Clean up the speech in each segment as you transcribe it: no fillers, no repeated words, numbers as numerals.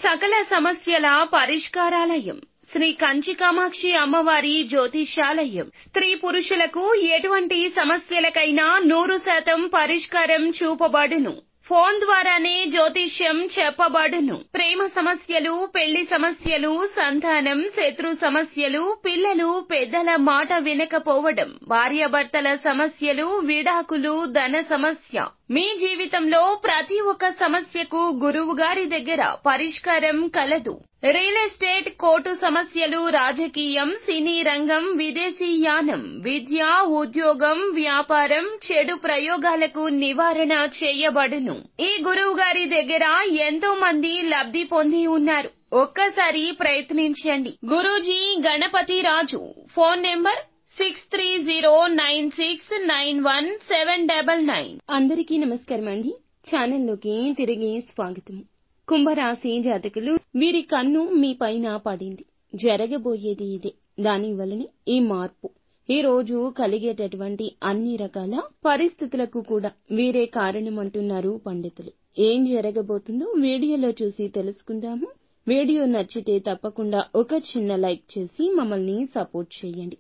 సకల సమస్యల పరిష్కారాలయం శ్రీ కంచి కామాక్షి అమ్మవారి జ్యోతిషాలయం. స్త్రీ పురుషులకు ఎటువంటి సమస్యలకైనా 100% పరిష్కారం చూపబడును. ఫోన్ ద్వారానే జ్యోతిష్యం చెప్పబడును. ప్రేమ సమస్యలు, పెళ్లి సమస్యలు, సంతానం, శత్రు సమస్యలు, పిల్లలు పెద్దల మాట వినకపోవడం, భార్యాభర్తల సమస్యలు, విడాకులు, ధన సమస్య. మీ జీవితంలో ప్రతి ఒక్క సమస్యకు గురువు గారి దగ్గర పరిష్కారం కలదు. రియల్ ఎస్టేట్, కోర్టు సమస్యలు, రాజకీయం, సినీ రంగం, విదేశీ యానం, విద్య, ఉద్యోగం, వ్యాపారం, చెడు ప్రయోగాలకు నివారణ చేయబడును. ఈ గురువు గారి దగ్గర ఎంతో మంది లబ్ధి పొంది ఉన్నారు. ఒక్కసారి ప్రయత్నించండి. గురూజీ గణపతి రాజు. Phone number 6309691799. అందరికీ నమస్కారం అండి. ఛానల్లోకి తిరిగి స్వాగతం. కుంభరాశి జాతకులు, వీరి కన్ను మీ పైన పడింది. జరగబోయేది ఇదే. దాని వలనే ఈ మార్పు. ఈ రోజు కలిగేటటువంటి అన్ని రకాల పరిస్థితులకు కూడా వీరే కారణమంటున్నారు పండితులు. ఏం జరగబోతుందో వీడియోలో చూసి తెలుసుకుందాము. వీడియో నచ్చితే తప్పకుండా ఒక చిన్న లైక్ చేసి మమ్మల్ని సపోర్ట్ చేయండి.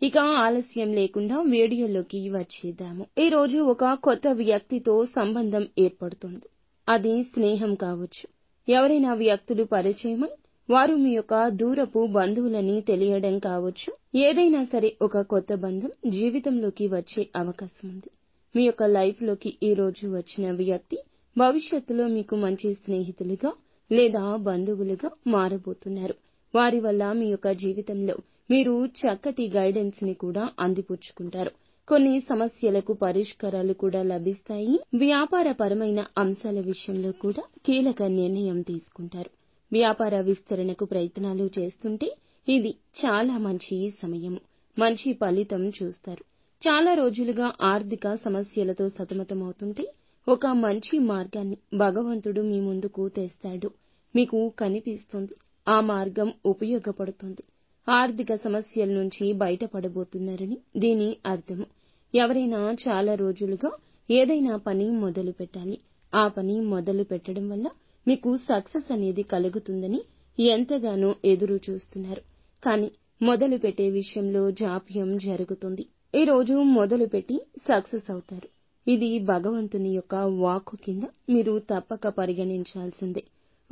ఇక ఆలస్యం లేకుండా వీడియోలోకి వచ్చేద్దాము. ఈ రోజు ఒక కొత్త వ్యక్తితో సంబంధం ఏర్పడుతుంది. అది స్నేహం కావచ్చు. ఎవరైనా వ్యక్తులు పరిచయమై వారు మీ యొక్క దూరపు బంధువులని తెలియడం కావచ్చు. ఏదైనా సరే ఒక కొత్త బంధం జీవితంలోకి వచ్చే అవకాశం ఉంది. మీ యొక్క లైఫ్ లోకి ఈ రోజు వచ్చిన వ్యక్తి భవిష్యత్తులో మీకు మంచి స్నేహితులుగా లేదా బంధువులుగా మారబోతున్నారు. వారి వల్ల మీ యొక్క జీవితంలో మీరు చక్కటి గైడెన్స్ ని కూడా అందిపుచ్చుకుంటారు. కొన్ని సమస్యలకు పరిష్కారాలు కూడా లభిస్తాయి. వ్యాపారపరమైన అంశాల విషయంలో కూడా కీలక నిర్ణయం తీసుకుంటారు. వ్యాపార విస్తరణకు ప్రయత్నాలు చేస్తుంటే ఇది చాలా మంచి సమయము. మంచి ఫలితం చూస్తారు. చాలా రోజులుగా ఆర్థిక సమస్యలతో సతమతమవుతుంటే ఒక మంచి మార్గాన్ని భగవంతుడు మీ ముందుకు తెస్తాడు. మీకు కనిపిస్తుంది. ఆ మార్గం ఉపయోగపడుతుంది. ఆర్థిక సమస్యల నుంచి బయటపడబోతున్నారని దీని అర్థము. ఎవరైనా చాలా రోజులుగా ఏదైనా పని మొదలు పెట్టాలి. ఆ పని మొదలు పెట్టడం వల్ల మీకు సక్సెస్ అనేది కలుగుతుందని ఎంతగానో ఎదురు చూస్తున్నారు. కానీ మొదలు పెట్టే విషయంలో జాప్యం జరుగుతుంది. ఈ రోజు మొదలు పెట్టి సక్సెస్ అవుతారు. ఇది భగవంతుని యొక్క వాక్కు కింద మీరు తప్పక పరిగణించాల్సిందే.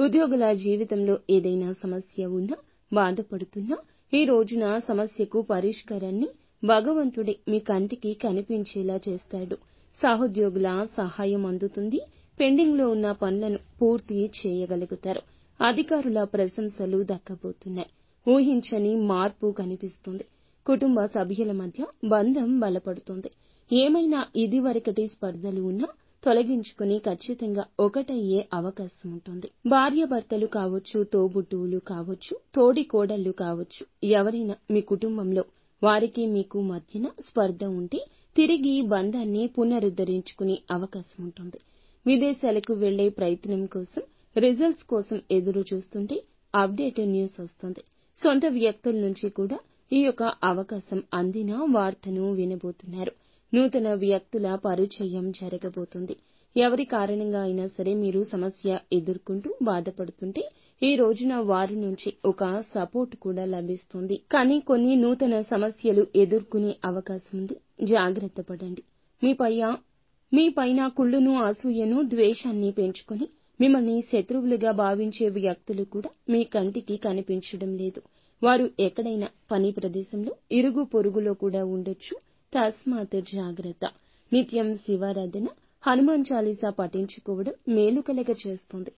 ఉద్యోగుల జీవితంలో ఏదైనా సమస్య ఉన్నా, బాధపడుతున్నా ఈ రోజున సమస్యకు పరిష్కారాన్ని భగవంతుడే మీ కంటికి కనిపించేలా చేస్తాడు. సహోద్యోగుల సహాయం అందుతుంది. పెండింగ్ లో ఉన్న పనులను పూర్తి చేయగలుగుతారు. అధికారుల ప్రశంసలు దక్కబోతున్నాయి. ఊహించని మార్పు కనిపిస్తుంది. కుటుంబ సభ్యుల మధ్య బంధం బలపడుతుంది. ఏమైనా ఇదివరకటి స్పర్ధలు ఉన్నా తొలగించుకుని ఖచ్చితంగా ఒకటయ్యే అవకాశం ఉంటుంది. భార్యాభర్తలు కావచ్చు, తోబుట్టువులు కావచ్చు, తోడి కోడళ్లు కావచ్చు, ఎవరైనా మీ కుటుంబంలో వారికి మీకు మధ్యన స్పర్ధ ఉంటే తిరిగి బంధాన్ని పునరుద్ధరించుకునే అవకాశం ఉంటుంది. విదేశాలకు వెళ్లే ప్రయత్నం కోసం, రిజల్ట్స్ కోసం ఎదురు చూస్తుంటే అప్డేట్ న్యూస్ వస్తుంది. సొంత వ్యక్తుల నుంచి కూడా ఈ యొక్క అవకాశం అందిన వార్తను వినబోతున్నారు. నూతన వ్యక్తుల పరిచయం జరగబోతుంది. ఎవరి కారణంగా అయినా సరే మీరు సమస్య ఎదుర్కొంటూ బాధపడుతుంటే ఈ రోజున వారి నుంచి ఒక సపోర్ట్ కూడా లభిస్తుంది. కానీ కొన్ని నూతన సమస్యలు ఎదుర్కొనే అవకాశం ఉంది. జాగ్రత్త పడండి. మీ పైన కుళ్ళును, అసూయను, ద్వేషాన్ని పెంచుకొని మిమ్మల్ని శత్రువులుగా భావించే వ్యక్తులు కూడా మీ కంటికి కనిపించడం లేదు. వారు ఎక్కడైనా పని ప్రదేశంలో, ఇరుగు పొరుగులో కూడా ఉండొచ్చు. తస్మాత్ జాగ్రత్త. నిత్యం శివారాధన, హనుమాన్ చాలీసా పఠించుకోవడం మేలు కలగ చేస్తుంది.